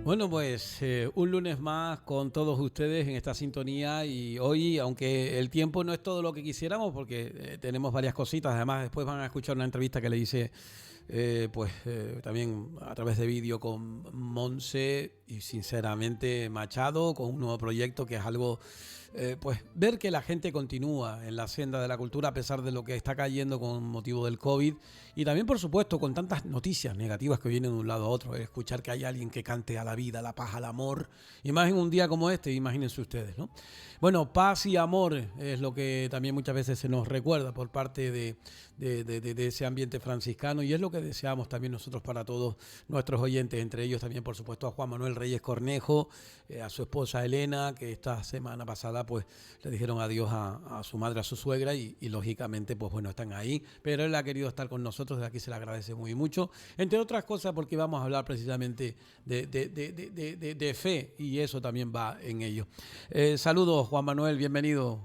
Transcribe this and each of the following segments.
Bueno, pues un lunes más con todos ustedes en esta sintonía y hoy, aunque el tiempo no es todo lo que quisiéramos, porque tenemos varias cositas, además después van a escuchar una entrevista que le hice también a través de vídeo con Monse y sinceramente Machado, con un nuevo proyecto que es algo, pues ver que la gente continúa en la senda de la cultura a pesar de lo que está cayendo con motivo del COVID y también por supuesto con tantas noticias negativas que vienen de un lado a otro, escuchar que hay alguien que cante a la vida, a la paz, al amor, y más en un día como este, imagínense ustedes, ¿no? Bueno, paz y amor es lo que también muchas veces se nos recuerda por parte de ese ambiente franciscano y es lo que deseamos también nosotros para todos nuestros oyentes, entre ellos también por supuesto a Juan Manuel Reyes Cornejo, a su esposa Elena, que esta semana pasada pues le dijeron adiós a su madre, a su suegra y lógicamente pues bueno, están ahí, pero él ha querido estar con nosotros, de aquí se le agradece muy mucho, entre otras cosas porque vamos a hablar precisamente de fe y eso también va en ello. Saludos Juan Manuel, bienvenido.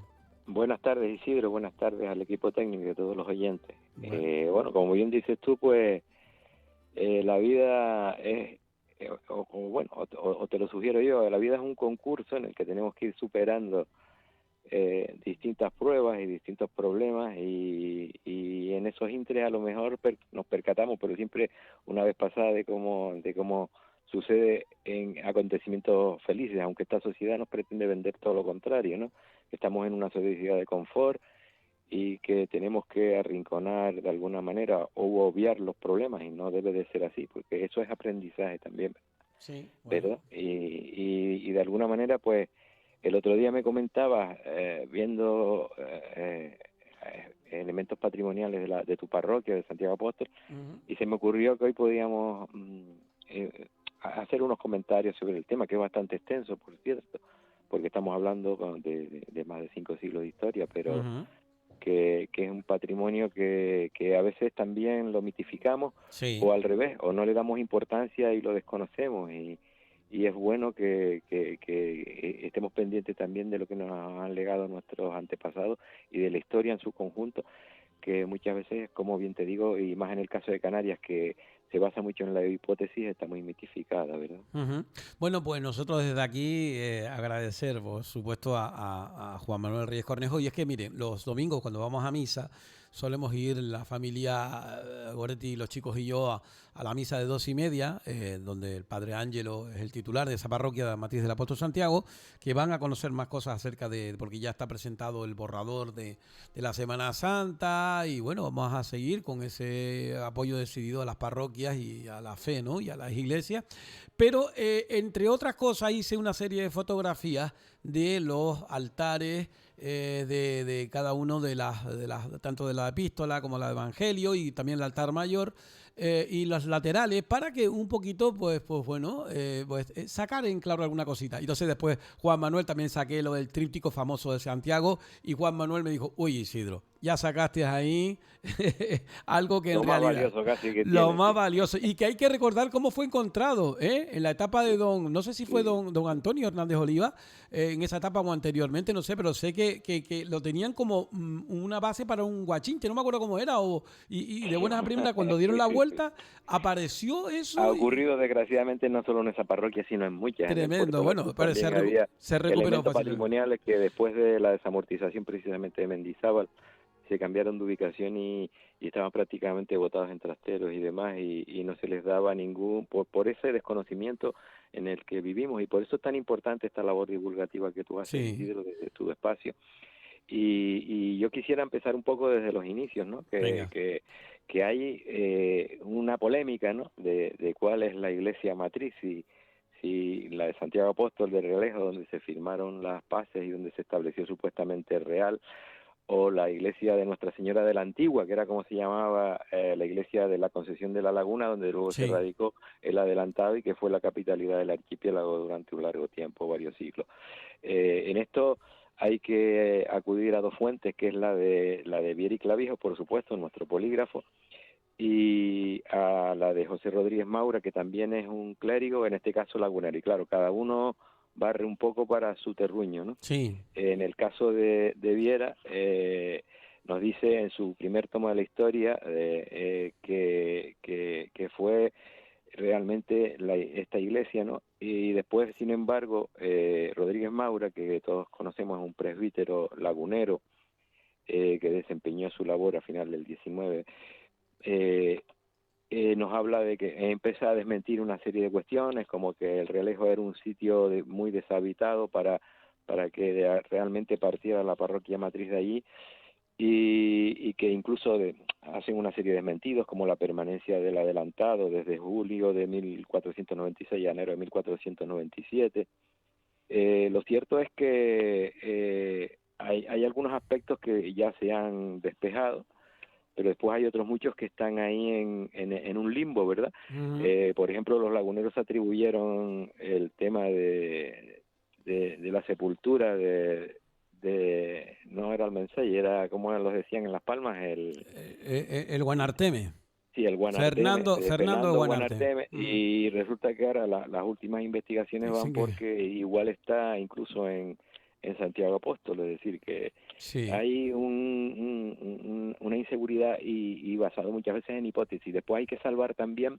Buenas tardes, Isidro. Buenas tardes al equipo técnico y a todos los oyentes. Bueno. Bueno, como bien dices tú, pues la vida es, o te lo sugiero yo, la vida es un concurso en el que tenemos que ir superando distintas pruebas y distintos problemas y en esos intres a lo mejor nos percatamos, pero siempre una vez pasada de cómo sucede en acontecimientos felices, aunque esta sociedad nos pretende vender todo lo contrario, ¿no? Estamos en una sociedad de confort y que tenemos que arrinconar de alguna manera o obviar los problemas y no debe de ser así, porque eso es aprendizaje también, Sí, bueno. ¿verdad? Y de alguna manera, pues, el otro día me comentabas, viendo elementos patrimoniales de tu parroquia, de Santiago Apóstol, Uh-huh. y se me ocurrió que hoy podíamos hacer unos comentarios sobre el tema, que es bastante extenso, por cierto, porque estamos hablando de más de 5 siglos de historia, pero Uh-huh. que es un patrimonio que a veces también lo mitificamos Sí. o al revés, o no le damos importancia y lo desconocemos y es bueno que estemos pendientes también de lo que nos han legado nuestros antepasados y de la historia en su conjunto, que muchas veces, como bien te digo, y más en el caso de Canarias, que se basa mucho en la hipótesis, está muy mitificada, ¿verdad? Uh-huh. Bueno, pues nosotros desde aquí agradecer, por supuesto, a Juan Manuel Reyes Cornejo. Y es que, miren, los domingos cuando vamos a misa, solemos ir la familia Goretti, los chicos y yo a la misa de 2:30, donde el padre Ángelo es el titular de esa parroquia de Matriz del Apóstol Santiago, que van a conocer más cosas acerca porque ya está presentado el borrador de la Semana Santa. Y bueno, vamos a seguir con ese apoyo decidido a las parroquias y a la fe, ¿no? Y a las iglesias. Pero entre otras cosas hice una serie de fotografías de los altares de cada uno tanto de la epístola como la de Evangelio y también el altar mayor y los laterales para que un poquito, pues bueno, sacar en claro alguna cosita. Entonces después Juan Manuel también saqué lo del tríptico famoso de Santiago y Juan Manuel me dijo, uy Isidro, ya sacaste ahí algo que en Lo más realidad valioso casi que lo tiene, más sí. valioso y que hay que recordar cómo fue encontrado, ¿eh? En la etapa de no sé si fue Sí. don Antonio Hernández Oliva, en esa etapa o anteriormente, no sé, pero sé que lo tenían como una base para un guachinche, no me acuerdo cómo era, y de buenas a primeras cuando dieron Sí, la sí, sí. vuelta apareció Ha eso y ocurrido desgraciadamente no solo en esa parroquia, sino en muchas. En el tremendo, Puerto bueno, Jesús pero también había se recuperó elementos fácilmente. patrimoniales que después de la desamortización precisamente de Mendizábal se cambiaron de ubicación y estaban prácticamente botados en trasteros y demás y no se les daba por ese desconocimiento en el que vivimos y por eso es tan importante esta labor divulgativa que tú haces, Sí, Isidro, desde tu espacio. Y yo quisiera empezar un poco desde los inicios, ¿no? venga. Que hay una polémica, ¿no? De cuál es la iglesia matriz, si la de Santiago Apóstol de Realejo, donde se firmaron las paces y donde se estableció supuestamente Real, o la iglesia de Nuestra Señora de la Antigua, que era como se llamaba la iglesia de la Concesión de la Laguna, donde luego se Sí. radicó el adelantado y que fue la capitalidad del archipiélago durante un largo tiempo, varios siglos. En esto hay que acudir a dos fuentes, que es la de Vieri Clavijo, por supuesto, nuestro polígrafo, y a la de José Rodríguez Maura, que también es un clérigo, en este caso lagunero. Y claro, cada uno barre un poco para su terruño, ¿no? Sí. En el caso de Viera, nos dice en su primer tomo de la historia que fue realmente esta iglesia iglesia, ¿no? Y después, sin embargo, Rodríguez Maura, que todos conocemos, es un presbítero lagunero, que desempeñó su labor a final del 19, nos habla de que empieza a desmentir una serie de cuestiones, como que el Realejo era un sitio muy deshabitado para que realmente partiera la parroquia matriz de allí, y que incluso hacen una serie de desmentidos, como la permanencia del adelantado desde julio de 1496 a enero de 1497. Lo cierto es que hay algunos aspectos que ya se han despejado, pero después hay otros muchos que están ahí en un limbo, ¿verdad? Ujú. Por ejemplo, los laguneros atribuyeron el tema de la sepultura no era el Mensei, era como los decían en Las Palmas, El Guanarteme. sí, el Guanarteme, Fernando de Fernando Guanarte. Guanarteme, y resulta que ahora las últimas investigaciones van Dicen que porque igual está incluso en Santiago Apóstol, es decir, que sí. hay una inseguridad y basado muchas veces en hipótesis. Después hay que salvar también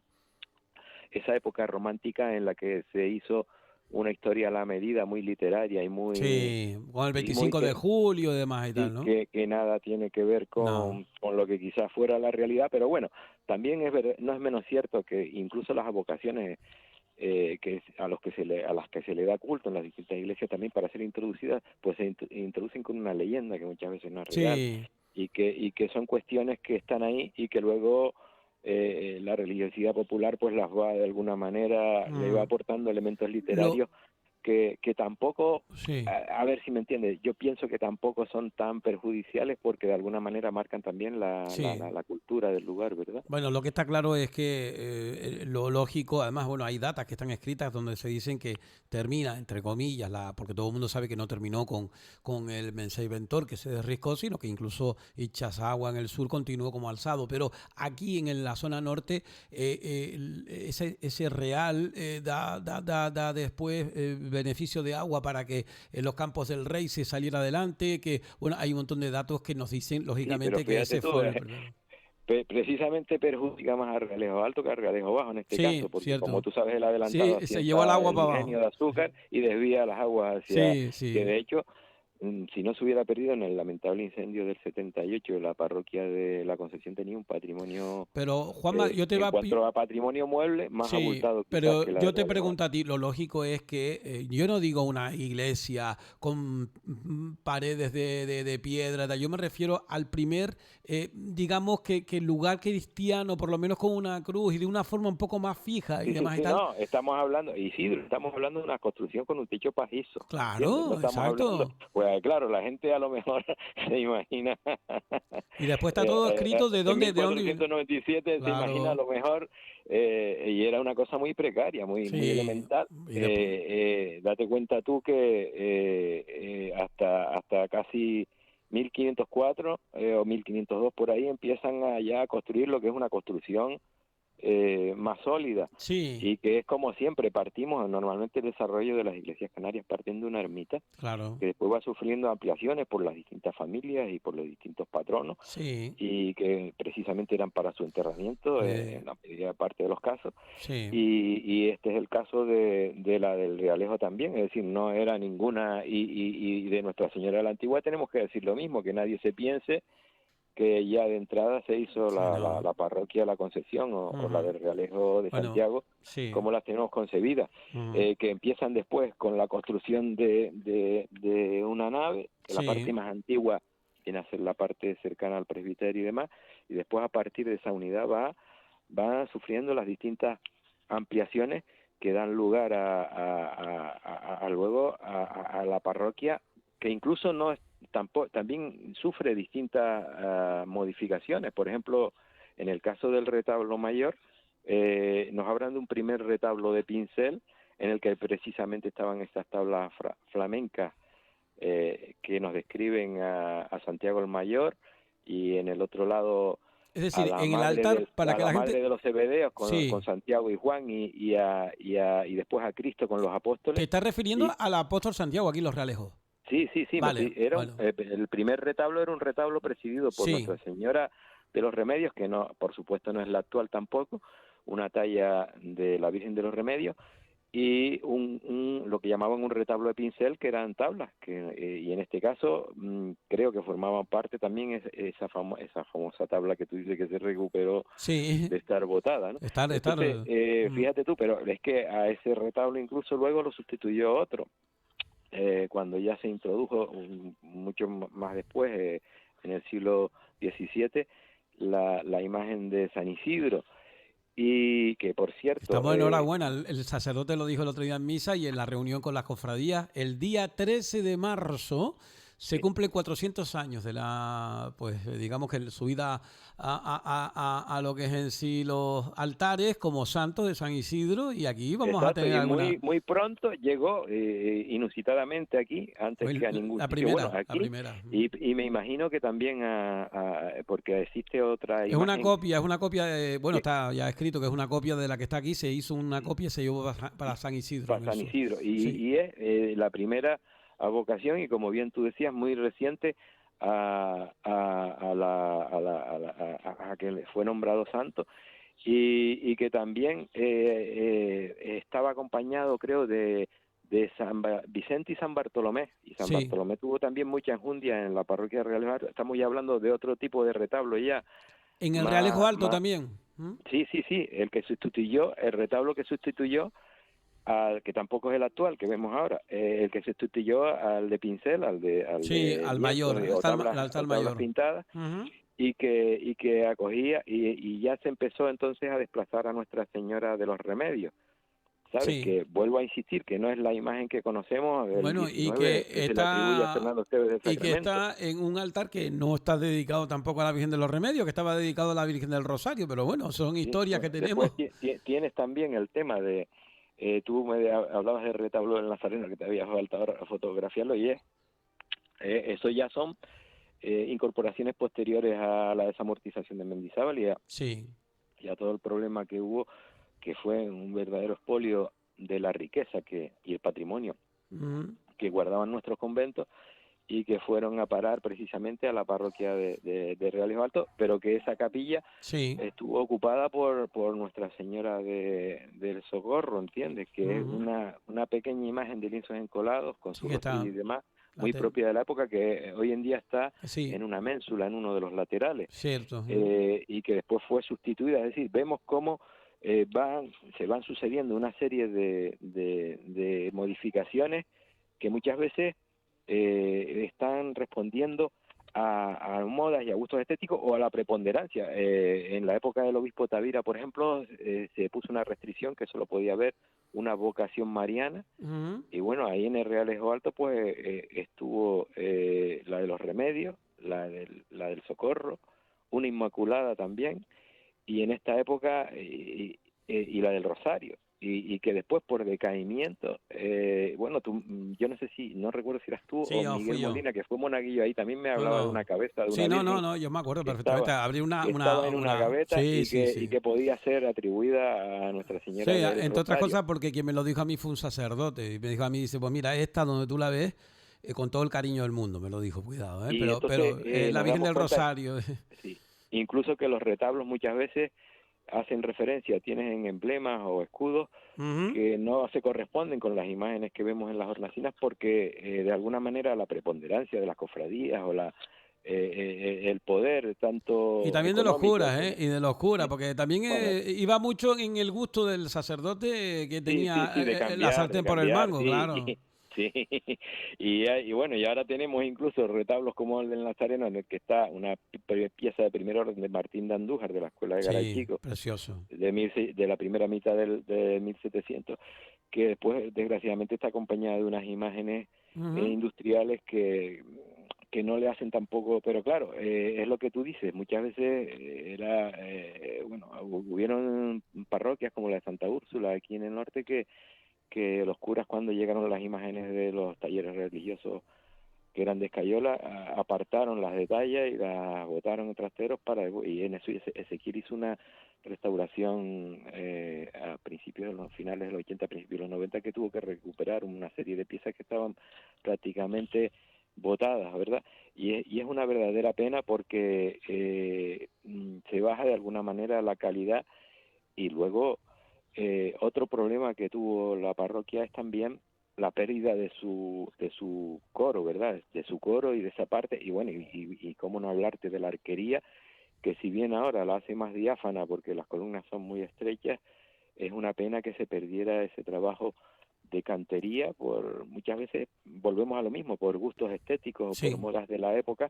esa época romántica en la que se hizo una historia a la medida, muy literaria Sí, con el y muy 25 de julio y demás y sí, tal, ¿no? que nada tiene que ver No. con lo que quizás fuera la realidad, pero bueno, también no es menos cierto que incluso las vocaciones a las que se le da culto en las distintas iglesias también para ser introducidas, pues se introducen con una leyenda que muchas veces no es real, Sí. y que son cuestiones que están ahí y que luego la religiosidad popular pues las va de alguna manera, le va Mm. aportando elementos Lo, literarios que tampoco, sí. a ver si me entiendes, yo pienso que tampoco son tan perjudiciales porque de alguna manera marcan también Sí. la cultura del lugar, ¿verdad? Bueno, lo que está claro es que lo lógico, además, bueno, hay datas que están escritas donde se dicen que termina, entre comillas, porque todo el mundo sabe que no terminó con el Mensei Ventor, que se derriscó, sino que incluso Ichazagua en el sur continuó como alzado. Pero aquí en la zona norte, ese real da después beneficio de agua para que en los campos del rey se saliera adelante, que, bueno, hay un montón de datos que nos dicen, Sí, pero lógicamente, que fíjate ese tú, fue el primero. precisamente perjudica más a Realejo Alto que a Realejo Bajo en este Sí, caso, porque como cierto. tú sabes, el adelantado Sí, se llevó el asienta agua el para ingenio abajo. de azúcar y desvía las aguas hacia, Sí, que sí. de hecho, si no se hubiera perdido en el lamentable incendio del 78, la parroquia de la Concepción tenía un patrimonio, Pero, Juanma, yo te en va a... cuanto a patrimonio mueble, más Sí, abultado quizás pero que la de yo te Realejo pregunto Bajo. a ti, lo lógico es que yo no digo una iglesia con paredes de piedra, yo me refiero al primer, digamos que lugar cristiano, por lo menos con una cruz y de una forma un poco más fija y Sí, sí, demás y sí, tal. no, estamos hablando, Isidro, estamos hablando de una construcción con un techo pajizo, ¿entiendes? No Claro, estamos hablando, exacto. pues claro, la gente a lo mejor se imagina, Y después está todo escrito en de dónde. 1497 se imagina a Claro, lo mejor, y era una cosa muy precaria, muy sí. elemental. Y después, Date cuenta tú que hasta casi 1504 o 1502 por ahí empiezan ya a construir lo que es una construcción más sólida, sí, y que es como siempre partimos normalmente el desarrollo de las iglesias canarias partiendo de una ermita claro, que después va sufriendo ampliaciones por las distintas familias y por los distintos patronos, sí, y que precisamente eran para su enterramiento en la mayoría parte de los casos, sí. y este es el caso de la del Realejo también, es decir, no era ninguna, y de Nuestra Señora de la Antigua tenemos que decir lo mismo, que nadie se piense que ya de entrada se hizo Sí, no. la parroquia de la Concepción o la Ujú. del Realejo de Bueno, Santiago, sí. como las tenemos concebidas, Ujú. que empiezan después con la construcción de una nave, que la Sí. parte más antigua viene a ser la parte cercana al presbiterio y demás, y después a partir de esa unidad va sufriendo las distintas ampliaciones que dan lugar a luego a la parroquia, que incluso no es también sufre distintas modificaciones. Por ejemplo, en el caso del retablo mayor, nos hablan de un primer retablo de pincel en el que precisamente estaban estas tablas flamencas que nos describen a Santiago el Mayor, y en el otro lado Es decir, en el altar, para a que la la gente... madre de los Zebedeos con Sí. Santiago y Juan, y después a Cristo con los Te apóstoles. estás refiriendo Y al apóstol Santiago, aquí los Realejos. sí, sí, sí, Vale, bueno. el primer retablo era un retablo presidido por Sí. Nuestra Señora de los Remedios, que no, por supuesto no es la actual tampoco, una talla de la Virgen de los Remedios, y lo que llamaban un retablo de pincel, que eran tablas, y en este caso creo que formaban parte también esa famosa tabla que tú dices que se recuperó Sí, de estar botada, ¿no? estar. Entonces, fíjate tú, pero es que a ese retablo incluso luego lo sustituyó otro, cuando ya se introdujo mucho más después, en el siglo XVII, la imagen de San Isidro, y que por cierto, Estamos enhorabuena. El sacerdote lo dijo el otro día en misa y en la reunión con las cofradías. El día 13 de marzo se cumplen 400 años de la, pues digamos que su vida a lo que es en sí los altares como santo de San Isidro, y aquí vamos a exacto, tener y alguna. muy pronto llegó, inusitadamente aquí, antes Pues que a ningún la sitio, bueno, primera, la aquí, primera. y me imagino que también porque existe otra imagen Es una copia de, bueno, que está ya escrito que es una copia de la que está aquí, se hizo una copia y se llevó para San Isidro para en el San sur. Isidro, Sí. y es la primera avocación, y como bien tú decías, muy reciente a que le fue nombrado santo, y que también estaba acompañado, creo, de Vicente y San Bartolomé, y San Sí, Bartolomé tuvo también mucha enjundia en la parroquia de Reales Alto. Estamos ya hablando de otro tipo de retablo ya, en el Realejo más, Alto también. ¿Mm? sí, sí, sí, el retablo que sustituyó al que tampoco es el actual que vemos ahora, el que sustituyó al de pincel, al Sí, de al lienzo mayor, o el tablas altar mayor. pintadas, Ujú. y que acogía, y ya se empezó entonces a desplazar a Nuestra Señora de los Remedios, ¿sabes? Sí. Que vuelvo a insistir que no es la imagen que conocemos del Bueno, 19, que se le atribuye a Fernando Esteves del y que Sacramento. está en un altar que no está dedicado tampoco a la Virgen de los Remedios, que estaba dedicado a la Virgen del Rosario, pero bueno, son ¿Sí? historias que Bueno, tenemos. después tienes también el tema de, tú hablabas del retablo del Nazareno, que te había faltado fotografiarlo, y eso ya son incorporaciones posteriores a la desamortización de Mendizábal, Sí. y a todo el problema que hubo, que fue un verdadero expolio de la riqueza y el patrimonio Ujú. que guardaban nuestros conventos, y que fueron a parar precisamente a la parroquia de Reales Alto, pero que esa capilla Sí. estuvo ocupada por Nuestra Señora del Socorro, ¿entiendes? Que es Ujú. una pequeña imagen de lienzos encolados con Sí su que rostro está. y demás, La muy propia de la época, que hoy en día está Sí, en una ménsula, en uno de los laterales, cierto. Ujú. y que después fue sustituida. Es decir, vemos cómo se van sucediendo una serie de modificaciones que muchas veces están respondiendo a modas y a gustos estéticos, o a la preponderancia. En la época del obispo Tavira, por ejemplo, se puso una restricción que solo podía haber una vocación mariana, Ujú. y bueno, ahí en el Realejo Alto pues estuvo la de los Remedios, la del Socorro, una Inmaculada también, y en esta época y la del Rosario, y que después por decaimiento, bueno, yo no sé si, no recuerdo si eras tú Sí, o yo Miguel fui yo. Molina, que fue monaguillo ahí, también me No, hablaba de una no. cabeza de una Sí, no, no, virgen no, yo me acuerdo que perfectamente. estaba Abrí que estaba en una gaveta, Sí, y sí, que sí. podía ser atribuida a Nuestra Sí, Señora del entre otras Rosario. cosas porque quien me lo dijo a mí fue un sacerdote. Y me dijo a mí, dice, pues mira, esta donde tú la ves, con todo el cariño del mundo, me lo dijo, cuidado, Y entonces pero la nos Virgen damos del cuenta, Rosario. sí, incluso que los retablos muchas veces hacen referencia, tienen emblemas o escudos Ujú. que no se corresponden con las imágenes que vemos en las hornacinas, porque de alguna manera la preponderancia de las cofradías, o el poder Y tanto también de los económico curas, ¿eh? como... Y de los curas, Sí, porque también bueno, iba mucho en el gusto del sacerdote que sí, sí, tenía sí, la sartén por el mango, sí, claro. sí. Y bueno, y ahora tenemos incluso retablos como el del Nazareno, en el que está una pieza de primer orden de Martín de Andújar, de la Escuela de Garay Sí, Chico, precioso. de la primera mitad de 1700, que después desgraciadamente está acompañada de unas imágenes Ujú. industriales que no le hacen tampoco, pero claro, es lo que tú dices, muchas veces bueno, hubieron parroquias como la de Santa Úrsula aquí en el norte, que los curas, cuando llegaron las imágenes de los talleres religiosos que eran de escayola, apartaron las de talla y las botaron en trasteros, y en eso Ezequiel hizo una restauración a principios de los finales de los 80, principios de los 90, que tuvo que recuperar una serie de piezas que estaban prácticamente botadas, ¿verdad? Y es una verdadera pena, porque se baja de alguna manera la calidad, y luego otro problema que tuvo la parroquia es también la pérdida de su coro, ¿verdad? De su coro y de esa parte, y bueno, y cómo no hablarte de la arquería, que si bien ahora la hace más diáfana porque las columnas son muy estrechas, es una pena que se perdiera ese trabajo de cantería. Por muchas veces volvemos a lo mismo, por gustos estéticos o por Sí. modas de la época,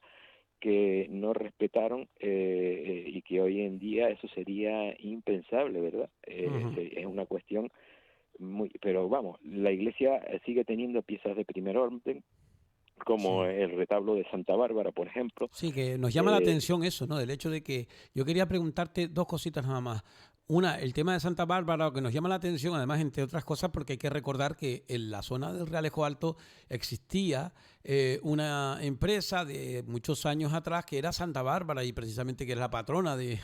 que no respetaron, y que hoy en día eso sería impensable, ¿verdad? Ujú. Es una cuestión muy, pero vamos, la iglesia sigue teniendo piezas de primer orden, como Sí. el retablo de Santa Bárbara, por ejemplo. Sí, que nos llama la eh, atención eso, ¿no? Del hecho de que yo quería preguntarte dos cositas nada más. Una, el tema de Santa Bárbara, que nos llama la atención, además, entre otras cosas, porque hay que recordar que en la zona del Realejo Alto existía una empresa de muchos años atrás que era Santa Bárbara y precisamente que es la patrona de,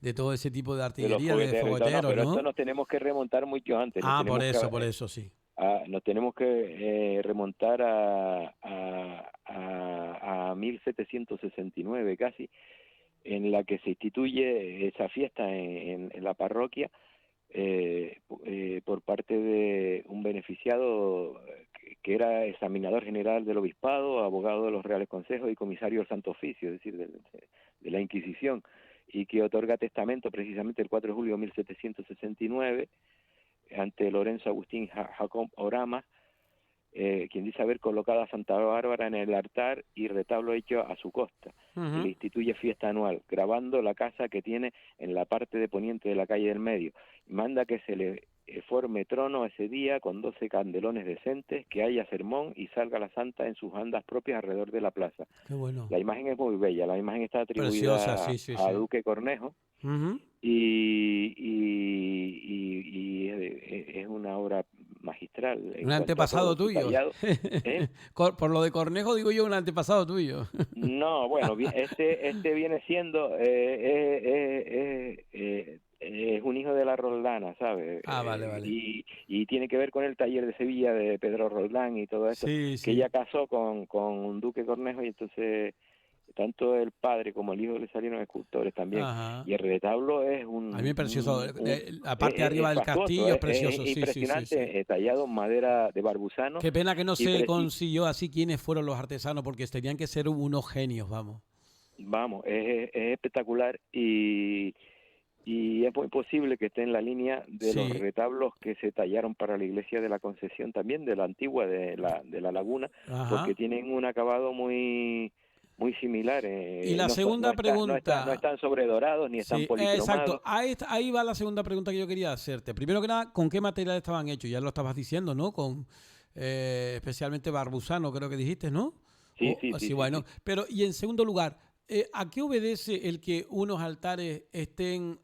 de todo ese tipo de de los artillería, de fogueteros y todo, no, fogueteros, pero esto ¿no? nos tenemos que remontar mucho antes, Ah, por eso, sí. nos tenemos que remontar a 1769 casi, en la que se instituye esa fiesta en la parroquia, por parte de un beneficiado que era examinador general del obispado, abogado de los Reales Consejos y comisario del Santo Oficio, es decir, de la Inquisición, y que otorga testamento precisamente el 4 de julio de 1769 ante Lorenzo Agustín Jacob Orama, quien dice haber colocado a Santa Bárbara en el altar y retablo hecho a su costa, y le Ujú. instituye fiesta anual, grabando la casa que tiene en la parte de poniente de la calle del medio. Manda que se le forme trono ese día con 12 candelones decentes, que haya sermón y salga la santa en sus andas propias alrededor de la plaza. Qué bueno. La imagen es muy bella, la imagen está Preciosa, atribuida sí, sí, a sí. Duque Cornejo, Ujú. y es una obra magistral en Un cuanto a todo antepasado su tuyo. tallado. ¿Eh? Por lo de Cornejo digo yo, un antepasado tuyo. No, bueno, este viene siendo, es un hijo de la Roldana, ¿sabes? Ah, vale, vale. Y tiene que ver con el taller de Sevilla de Pedro Roldán y todo eso, Sí, que sí. ella casó con Duque Cornejo, y entonces tanto el padre como el hijo le salieron escultores también. Ajá. Y el retablo es A mí me pareció, la parte de es arriba del fastuoso, castillo es es precioso, sí, sí, sí, sí. impresionante, tallado en madera de barbusano, Qué pena que no y, se consiguió así quiénes fueron los artesanos, porque tenían que ser unos genios, vamos. vamos, es espectacular, y es muy posible que esté en la línea de los Sí. retablos que se tallaron para la iglesia de la Concepción también, de la antigua, de la Laguna, porque Ajá. tienen un acabado muy similar, Y la segunda no pregunta, están sobredorados ni están sí, exacto. policromados. Ahí va la segunda pregunta que yo quería hacerte. Primero que nada, ¿con qué material estaban hechos? Ya lo estabas diciendo, ¿no? Con especialmente barbusano, creo que dijiste, ¿no? Sí, sí, sí, Sí, sí, bueno. sí. Pero, y en segundo lugar, ¿a qué obedece el que unos altares estén,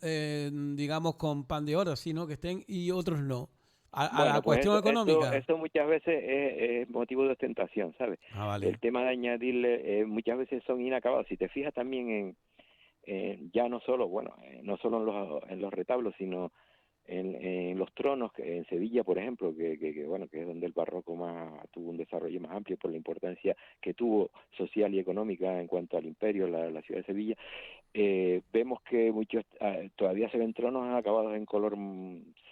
digamos, con pan de oro, así, ¿no? Que estén y otros no. A la Bueno, pues cuestión económica. eso muchas veces es motivo de ostentación, ¿sabes? Ah, vale. El tema de añadirle, muchas veces son inacabados. Si te fijas también ya no solo, bueno, no solo en los retablos, sino en los tronos, que en Sevilla, por ejemplo, bueno, que es donde el barroco más tuvo un desarrollo más amplio por la importancia que tuvo social y económica en cuanto al imperio, la ciudad de Sevilla. Vemos que muchos todavía se ven tronos acabados en color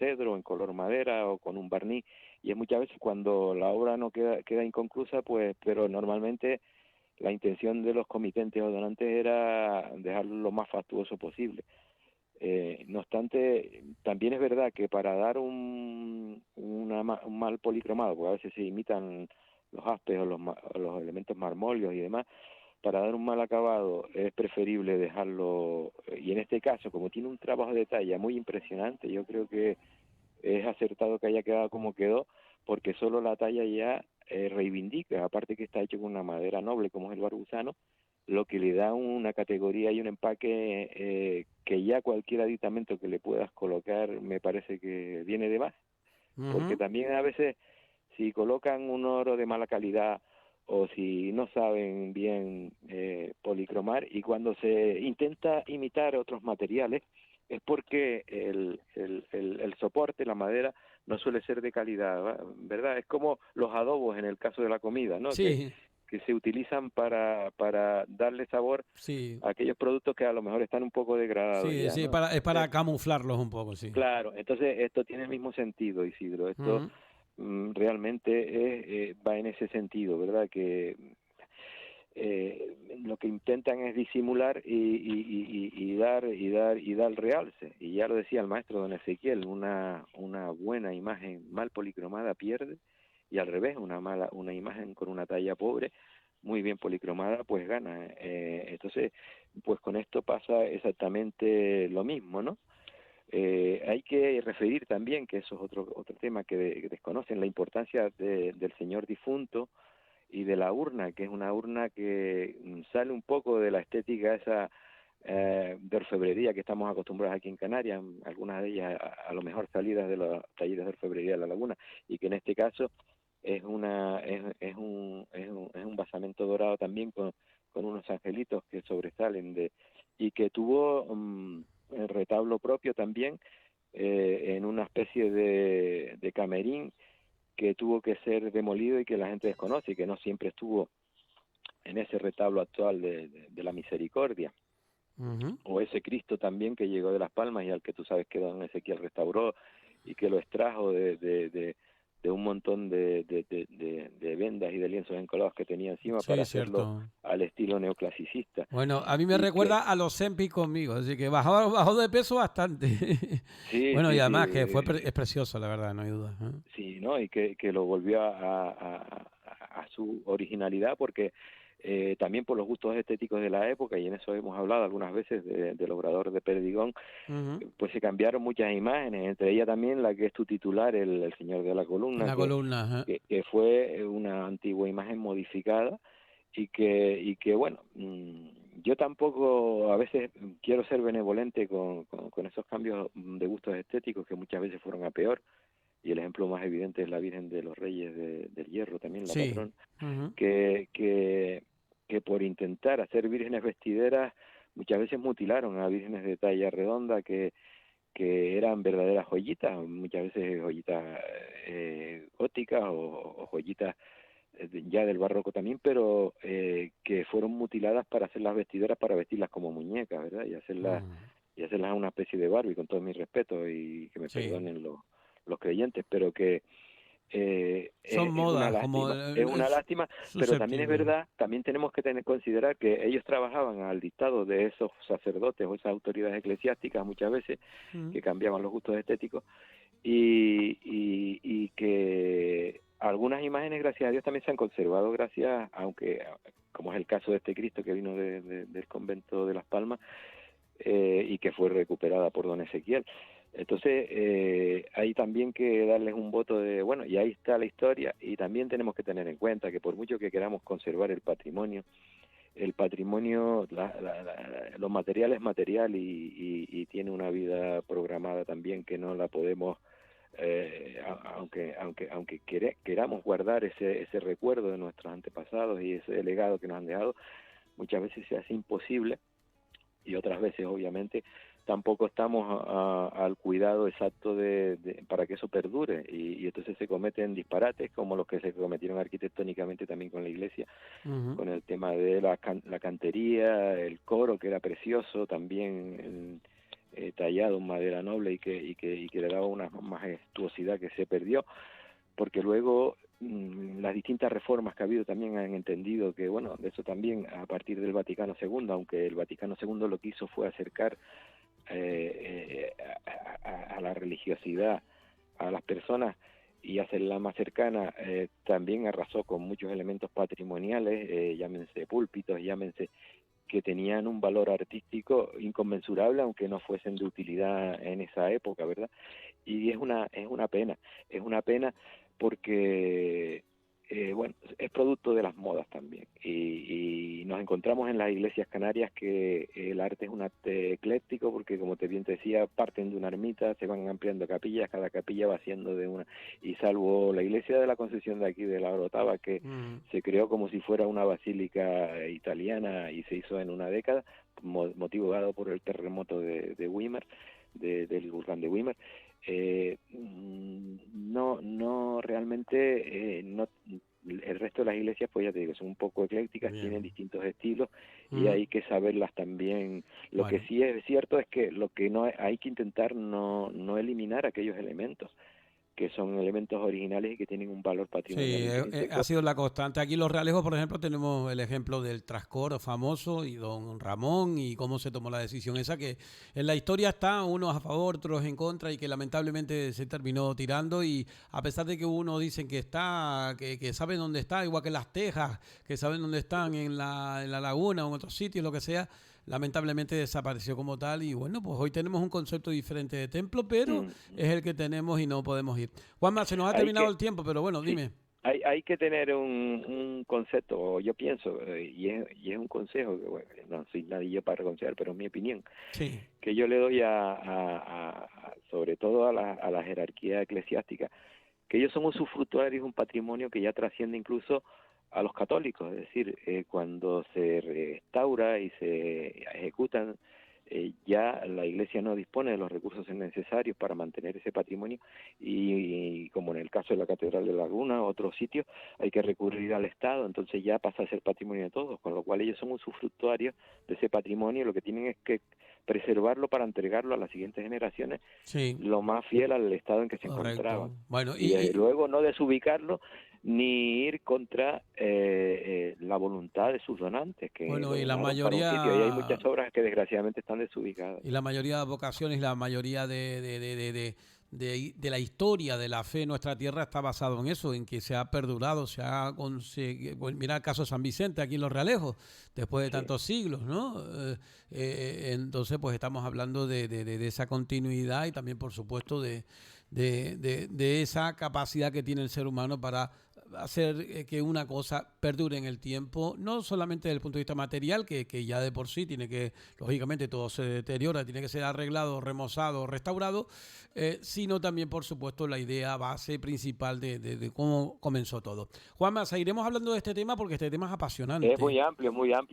cedro, en color madera o con un barniz, y es muchas veces cuando la obra no queda inconclusa, pues, pero normalmente la intención de los comitentes o donantes era dejarlo lo más fastuoso posible. No obstante, también es verdad que para dar un mal policromado, porque a veces se imitan los aspes o los elementos marmóleos y demás, para dar un mal acabado es preferible dejarlo, y en este caso, como tiene un trabajo de talla muy impresionante, yo creo que es acertado que haya quedado como quedó, porque solo la talla ya reivindica, aparte que está hecho con una madera noble como es el barbusano, lo que le da una categoría y un empaque, que ya cualquier aditamento que le puedas colocar me parece que viene de más, porque Ujú. también a veces si colocan un oro de mala calidad o si no saben bien policromar, y cuando se intenta imitar otros materiales es porque el soporte, la madera, no suele ser de calidad, ¿verdad? Es como los adobos en el caso de la comida, ¿no? Que Sí. que se utilizan para darle sabor Sí, a aquellos productos que a lo mejor están un poco degradados sí, ya, sí, ¿no? es Entonces, para camuflarlos un poco, sí. claro, entonces esto tiene el mismo sentido, Isidro. Esto Ujú. realmente va en ese sentido, ¿verdad? Que lo que intentan es disimular y dar realce. Y ya lo decía el maestro don Ezequiel, una buena imagen mal policromada pierde, y al revés, una imagen con una talla pobre, muy bien policromada, pues gana. Entonces, pues con esto pasa exactamente lo mismo, ¿no? Hay que referir también, que eso es otro tema que desconocen, la importancia del señor difunto y de la urna, que es una urna que sale un poco de la estética esa de orfebrería que estamos acostumbrados aquí en Canarias, algunas de ellas a lo mejor salidas de los talleres de orfebrería de La Laguna, y que en este caso es un basamento dorado también con unos angelitos que sobresalen y que tuvo el retablo propio también en una especie de camerín que tuvo que ser demolido y que la gente desconoce y que no siempre estuvo en ese retablo actual de la misericordia, Ujú. o ese Cristo también que llegó de Las Palmas y al que tú sabes que don Ezequiel restauró y que lo extrajo de un montón de vendas y de lienzos encolados que tenía encima Sí, para hacerlo cierto. al estilo neoclasicista. Bueno, a mí me Y que recuerda a los Zempic conmigo, así que bajó de peso bastante. sí, Bueno, y sí, sí, además que es precioso, la verdad, no hay duda. ¿Eh? sí, ¿no? Y que lo volvió a su originalidad porque también por los gustos estéticos de la época, y en eso hemos hablado algunas veces del Obrador de Perdigón, Ujú. pues se cambiaron muchas imágenes, entre ellas también la que es tu titular, el Señor de la Columna, La columna. Ajá. que fue una antigua imagen modificada y que bueno, yo tampoco a veces quiero ser benevolente con esos cambios de gustos estéticos que muchas veces fueron a peor, y el ejemplo más evidente es la Virgen de los Reyes del Hierro, también la Sí. patrona, Ujú. que, que, que por intentar hacer vírgenes vestideras muchas veces mutilaron a vírgenes de talla redonda que eran verdaderas joyitas, muchas veces joyitas góticas o joyitas ya del barroco también, pero que fueron mutiladas para hacer las vestideras, para vestirlas como muñecas, ¿verdad? Mm. Y hacerlas una especie de Barbie, con todo mi respeto, y que me Sí. perdonen los creyentes, pero que Son modas, como es una es lástima, pero también es susceptible. verdad, también tenemos que considerar que ellos trabajaban al dictado de esos sacerdotes o esas autoridades eclesiásticas muchas veces Mm. que cambiaban los gustos estéticos y que algunas imágenes, gracias a Dios, también se han conservado gracias, aunque como es el caso de este Cristo que vino del convento de Las Palmas, y que fue recuperada por don Ezequiel. Entonces, hay también que darles un voto de, bueno, y ahí está la historia, y también tenemos que tener en cuenta que por mucho que queramos conservar el patrimonio, los materiales es material y tiene una vida programada también que no la podemos, queramos guardar ese recuerdo de nuestros antepasados y ese legado que nos han dejado, muchas veces se hace imposible y otras veces obviamente tampoco estamos al cuidado exacto para que eso perdure y entonces se cometen disparates como los que se cometieron arquitectónicamente también con la iglesia, Ujú. con el tema de la cantería, el coro que era precioso también tallado en madera noble y que le daba una majestuosidad que se perdió porque luego las distintas reformas que ha habido también han entendido que, bueno, de eso también a partir del Vaticano II, aunque el Vaticano II lo que hizo fue acercar a la religiosidad a las personas y hacerla más cercana, también arrasó con muchos elementos patrimoniales, llámense púlpitos, llámense que tenían un valor artístico inconmensurable, aunque no fuesen de utilidad en esa época, ¿verdad? Y es una pena porque, bueno, es producto de las modas también. Y nos encontramos en las iglesias canarias que el arte es un arte ecléctico, porque como bien te decía, parten de una ermita, se van ampliando capillas, cada capilla va siendo de una, y salvo la iglesia de la Concepción de aquí, de la Orotava, que Mm. se creó como si fuera una basílica italiana y se hizo en una década, motivo dado por el terremoto de Weimar, del volcán de Weimar, no realmente no el resto de las iglesias, pues ya te digo, son un poco eclécticas, Bien. tienen distintos estilos y Mm. hay que saberlas también. Lo que Bueno. sí es cierto es que lo que no hay que intentar no eliminar aquellos elementos que son elementos originales y que tienen un valor Sí, patrimonial ha intrínseco. sido la constante. Aquí Los Realejos, por ejemplo, tenemos el ejemplo del Trascoro famoso y don Ramón y cómo se tomó la decisión esa, que en la historia está unos a favor, otros en contra y que lamentablemente se terminó tirando y a pesar de que uno dicen que está, que saben dónde está, igual que las Tejas, que saben dónde están en la laguna o en otros sitios, lo que sea, lamentablemente desapareció como tal y bueno, pues hoy tenemos un concepto diferente de templo, pero Mm, es el que tenemos y no podemos ir. Juanma, se nos ha Hay terminado que, el tiempo, pero bueno, sí, dime. hay que tener un concepto, o yo pienso, y es un consejo, que bueno, no soy nadie yo para aconsejar, pero es mi opinión, Sí, que yo le doy sobre todo a la jerarquía eclesiástica, que ellos son usufructuarios, un patrimonio que ya trasciende incluso a los católicos, es decir, cuando se restaura y se ejecutan, ya la Iglesia no dispone de los recursos necesarios para mantener ese patrimonio y como en el caso de la Catedral de Laguna, otros sitios, hay que recurrir al Estado, entonces ya pasa a ser patrimonio de todos, con lo cual ellos son usufructuarios de ese patrimonio, lo que tienen es que preservarlo para entregarlo a las siguientes generaciones sí, lo más fiel al estado en que se encontraban correcto. Bueno, y desde luego no desubicarlo ni ir contra la voluntad de sus donantes que bueno, lo donaron para un sitio y hay muchas obras que desgraciadamente están desubicadas. y la mayoría de vocaciones, la mayoría de la historia de la fe en nuestra tierra está basado en eso, en que se ha perdurado, se ha conseguido. Bueno, mira el caso de San Vicente aquí en Los Realejos, después de Sí, tantos siglos, ¿no? Entonces, pues estamos hablando de esa continuidad y también, por supuesto, de esa capacidad que tiene el ser humano para hacer que una cosa perdure en el tiempo, no solamente desde el punto de vista material, que ya de por sí tiene que, lógicamente, todo se deteriora, tiene que ser arreglado, remozado, restaurado, sino también, por supuesto, la idea base principal de cómo comenzó todo. Juanma, seguiremos hablando de este tema porque este tema es apasionante. es muy amplio,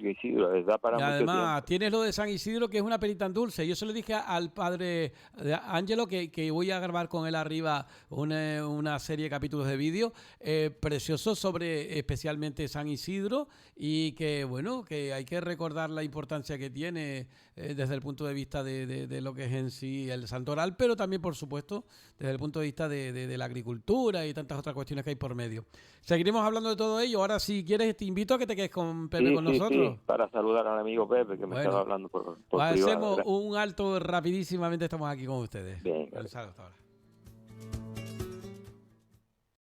Isidro, les da para Y mucho además tiempo. tienes lo de San Isidro, que es una peli tan dulce. Yo se lo dije al padre Ángelo que voy a grabar con él arriba una serie de capítulos de vídeo preciosos sobre especialmente San Isidro y que, bueno, que hay que recordar la importancia que tiene desde el punto de vista de lo que es en sí el santoral, pero también, por supuesto, desde el punto de vista de la agricultura y tantas otras cuestiones que hay por medio. Seguiremos hablando de todo ello. Ahora, si quieres, te invito a que te quedes con Pepe Sí, con sí, nosotros. sí, para saludar al amigo Pepe que me estaba Bueno, hablando pues por privado. hacemos un alto rapidísimamente, estamos aquí con ustedes. Venga. Un saludo hasta ahora.